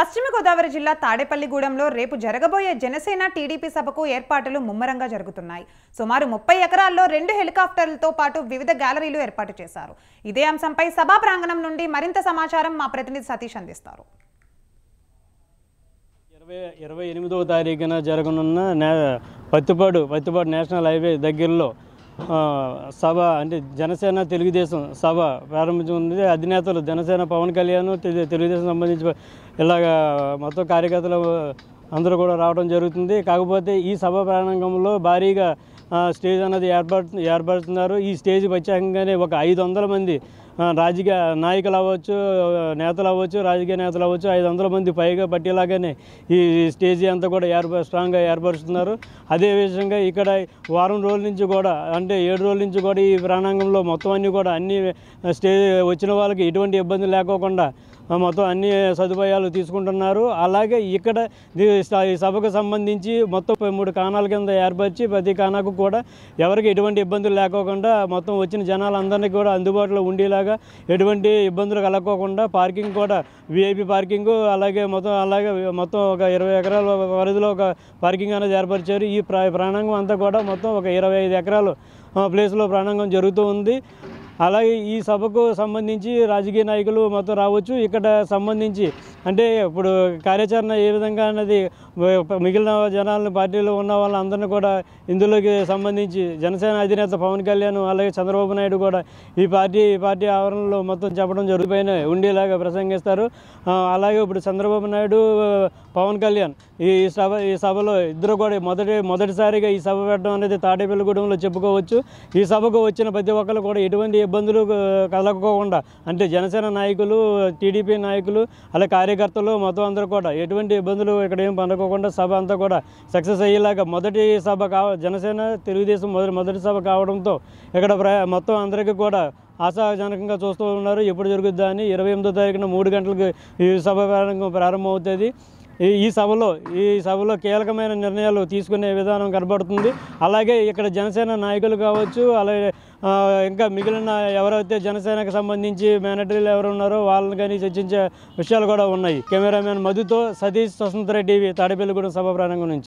పశ్చిమ గోదావరి జిల్లా తాడేపల్లిగూడెంలో రేపు జరగబోయే జనసేన టీడీపీ సభకు ఏర్పాట్లు ముమ్మరంగా జరుగుతున్నాయి. సుమారు 30 ఎకరాల్లో 2 హెలికాప్టర్లతో పాటు వివిధ గ్యాలరీలు ఏర్పాటు చేశారు. ఇదే అంశంపై సభా ప్రాంగణం నుండి మరింత సమాచారం మా ప్రతినిధి సతీష్ అందిస్తారు. 28వ తారీఖున జరగనున్న పత్తిపాడు నేషనల్ హైవే దగ్గరలో సభ అంటే జనసేన తెలుగుదేశం సభ ప్రారంభించుకుంది. అధినేతలు జనసేన పవన్ కళ్యాణ్ తెలుగుదేశం సంబంధించి ఇలాగ మొత్తం కార్యకర్తలు అందరూ కూడా రావడం జరుగుతుంది. కాకపోతే ఈ సభ ప్రారంభంలో భారీగా స్టేజ్ అనేది ఏర్పడుతున్నారు. ఈ స్టేజ్ ప్రత్యేకంగానే ఒక 500 మంది రాజకీయ నాయకులు అవ్వచ్చు, నేతలు అవ్వచ్చు, రాజకీయ నేతలు అవ్వచ్చు, 500 మంది పైగా పట్టేలాగానే ఈ స్టేజీ అంతా కూడా స్ట్రాంగ్గా ఏర్పరుస్తున్నారు. అదే విధంగా ఇక్కడ వారం రోజుల నుంచి కూడా అంటే 7 రోజుల నుంచి కూడా ఈ ప్రాంగణంలో మొత్తం అన్నీ కూడా అన్ని స్టేజ్ వచ్చిన వాళ్ళకి ఎటువంటి ఇబ్బంది లేకోకుండా మొత్తం అన్ని సదుపాయాలు తీసుకుంటున్నారు. అలాగే ఇక్కడ ఈ సభకు సంబంధించి మొత్తం 3 కాణాల కింద ఏర్పరిచి ప్రతి కాణాకు కూడా ఎవరికి ఎటువంటి ఇబ్బందులు లేకోకుండా మొత్తం వచ్చిన జనాలందరినీ కూడా అందుబాటులో ఉండేలాగా ఎటువంటి ఇబ్బందులు కలగకోకుండా పార్కింగ్ కూడా విఐపి పార్కింగ్ అలాగే మొత్తం ఒక 20 ఎకరాల పరిధిలో ఒక పార్కింగ్ అనేది ఏర్పరిచారు. ఈ ప్రాంగణం అంతా కూడా మొత్తం ఒక 25 ఎకరాలు ప్లేస్లో ప్రాంగణం జరుగుతూ ఉంది. అలాగే ఈ సభకు సంబంధించి రాజకీయ నాయకులు మొత్తం రావచ్చు. ఇక్కడ సంబంధించి అంటే ఇప్పుడు కార్యాచరణ ఏ విధంగా అన్నది మిగిలిన జనాలను పార్టీలో ఉన్న వాళ్ళందరినీ కూడా ఇందులోకి సంబంధించి జనసేన అధినేత పవన్ కళ్యాణ్ అలాగే చంద్రబాబు నాయుడు కూడా ఈ పార్టీ ఆవరణలో మొత్తం చెప్పడం జరుగుపైన ఉండేలాగా ప్రసంగిస్తారు. అలాగే ఇప్పుడు చంద్రబాబు నాయుడు పవన్ కళ్యాణ్ ఈ సభలో ఇద్దరు కూడా మొదటిసారిగా ఈ సభ పెట్టడం అనేది తాడేపల్లిగూడెంలో చెప్పుకోవచ్చు. ఈ సభకు వచ్చిన ప్రతి ఒక్కరు కూడా ఎటువంటి ఇబ్బందులు కలగకోకుండా అంటే జనసేన నాయకులు, టీడీపీ నాయకులు అలాగే కార్యకర్తలు మొత్తం అందరూ కూడా ఎటువంటి ఇబ్బందులు ఇక్కడ ఏం పండుకోకుండా సభ అంతా కూడా సక్సెస్ అయ్యేలాగా మొదటి సభ జనసేన తెలుగుదేశం మొదటి సభ కావడంతో ఇక్కడ మొత్తం అందరికీ కూడా ఆశాజనకంగా చూస్తూ ఉన్నారు. ఎప్పుడు జరుగుద్దా అని 28వ తారీఖున 3 గంటలకు ఈ సభ ప్రారంభమవుతుంది. ఈ సభలో కీలకమైన నిర్ణయాలు తీసుకునే విధానం కనబడుతుంది. అలాగే ఇక్కడ జనసేన నాయకులు కావచ్చు, అలాగే ఇంకా మిగిలిన ఎవరైతే జనసేనకు సంబంధించి మేనేటర్లు ఎవరు ఉన్నారో వాళ్ళని కానీ చర్చించే విషయాలు కూడా ఉన్నాయి. కెమెరామెన్ మధుతో సతీష్, స్వతంత్ర టీవీ, తాడేపల్లిగూడెం సభ ప్రారంభం నుంచి.